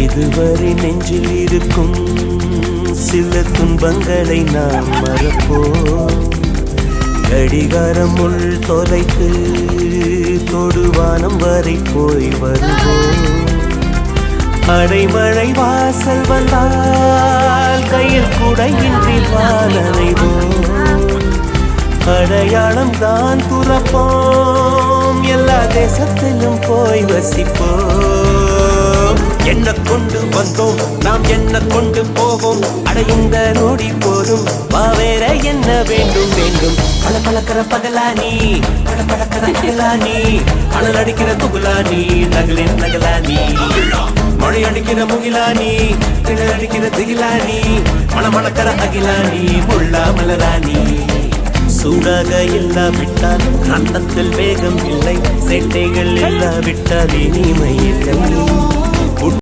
இதுவரை நெஞ்சில் இருக்கும் சில துன்பங்களை நாம் மறப்போம். கடிகாரம் உள் தொலைத்து தொடுவானம் வரை போய் வருவோம். அடைமழை வாசல் வந்தால் கையில் குடையின்றி வாழறைவோம். அடையாளம் தான் துறப்போம், எல்லா தேசத்திலும் போய் வசிப்போம். என்ன கொண்டு வந்தோம் நாம் என்ன கொண்டு போவோம், அடையுந்த நோடி போதும் வா வேற என்ன வேண்டும் வேண்டும். பல பழக்கிற பகலானி பட பழக்கிற அகலானி, அனல் அடிக்கிற துகுலானி நகலின் நகலானி, மழை அடிக்கிற முகிலானி கிணல் அடிக்கிற திகிலானி, மணமணக்கிற அகிலானி முள்ளா மலராணி. சூடாக இல்லாவிட்டால் ரத்தத்தில் வேகம் இல்லை, சேட்டைகள் இல்லாவிட்டால் இனிமை இல்லை.